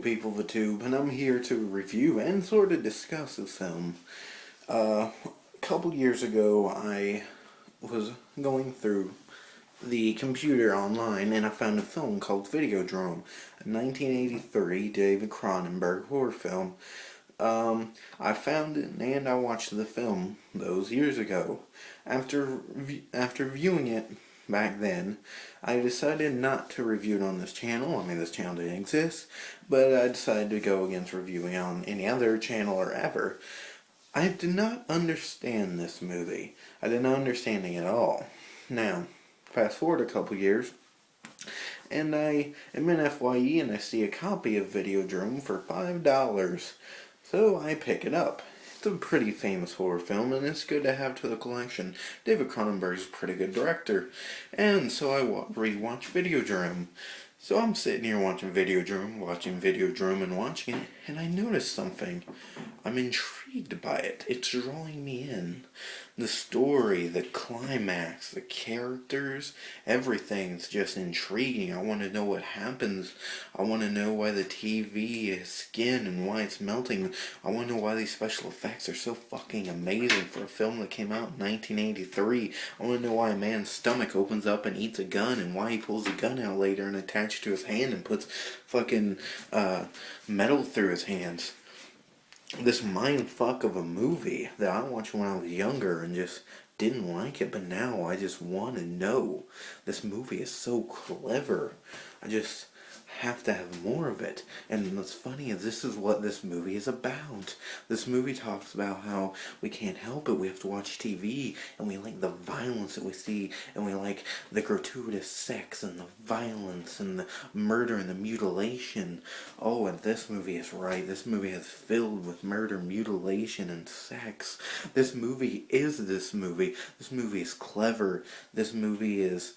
People of the Tube, and I'm here to review and sort of discuss a film. A couple years ago, I was going through the computer online and I found a film called Videodrome, a 1983 David Cronenberg horror film. I found it and I watched the film those years ago. After viewing it back then, I decided not to review it on this channel. I mean, this channel didn't exist, but I decided to go against reviewing on any other channel or ever. I did not understand this movie. I did not understand it at all. Now, fast forward a couple years, and I am in FYE and I see a copy of Videodrome for $5. So I pick it up. It's a pretty famous horror film, and it's good to have to the collection. David Cronenberg's a pretty good director. And so I rewatch Videodrome. So I'm sitting here watching Videodrome and watching it, and I notice something. I'm intrigued by it. It's drawing me in. The story, the climax, the characters, everything's just intriguing. I want to know what happens. I want to know why the TV is skin and why it's melting. I want to know why these special effects are so fucking amazing for a film that came out in 1983. I want to know why a man's stomach opens up and eats a gun and why he pulls a gun out later and attaches to his hand and puts fucking metal through his hands. This mind fuck of a movie that I watched when I was younger and just didn't like it, but now I just want to know. This movie is so clever. I just have to have more of it. And what's funny is this is what this movie is about. This movie talks about how we can't help it. We have to watch TV and we like the violence that we see and we like the gratuitous sex and the violence and the murder and the mutilation. Oh, and this movie is right. This movie is filled with murder, mutilation, and sex. This movie is this movie. This movie is clever. This movie is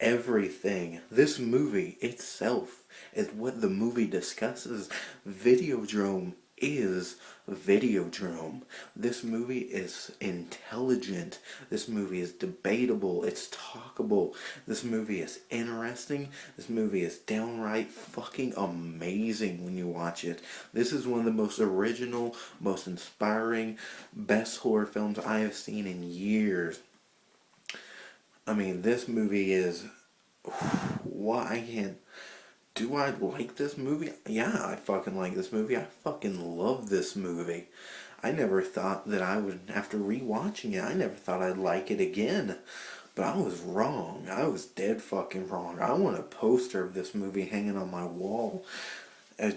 everything. This movie itself is what the movie discusses. Videodrome is Videodrome. This movie is intelligent. This movie is debatable. It's talkable. This movie is interesting. This movie is downright fucking amazing when you watch it. This is one of the most original, most inspiring, best horror films I have seen in years. I mean, this movie is... Why I can't... Do I like this movie? Yeah, I fucking like this movie. I fucking love this movie. I never thought that I would, after rewatching it, I never thought I'd like it again. But I was wrong. I was dead fucking wrong. I want a poster of this movie hanging on my wall.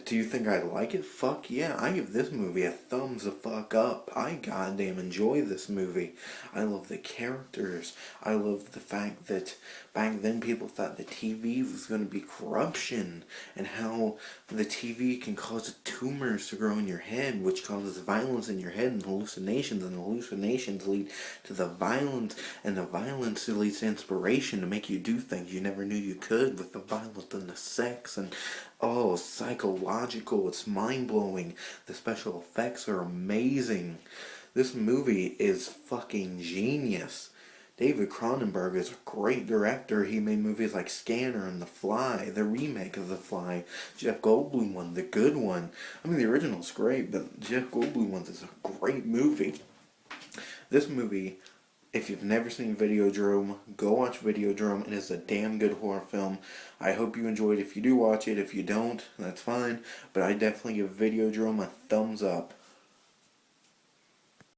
Do you think I like it? Fuck yeah. I give this movie a thumbs the fuck up. I goddamn enjoy this movie. I love the characters. I love the fact that back then people thought the TV was going to be corruption and how the TV can cause tumors to grow in your head, which causes violence in your head and hallucinations lead to the violence, and the violence leads to inspiration to make you do things you never knew you could with the violence and the sex and oh, psychological, it's mind-blowing. The special effects are amazing. This movie is fucking genius. David Cronenberg is a great director. He made movies like Scanner and The Fly, the remake of The Fly, Jeff Goldblum one, the good one. I mean, the original's great, but Jeff Goldblum one is a great movie. This movie, if you've never seen Videodrome, go watch Videodrome. It is a damn good horror film. I hope you enjoyed it. If you do watch it, if you don't, that's fine. But I definitely give Videodrome a thumbs up.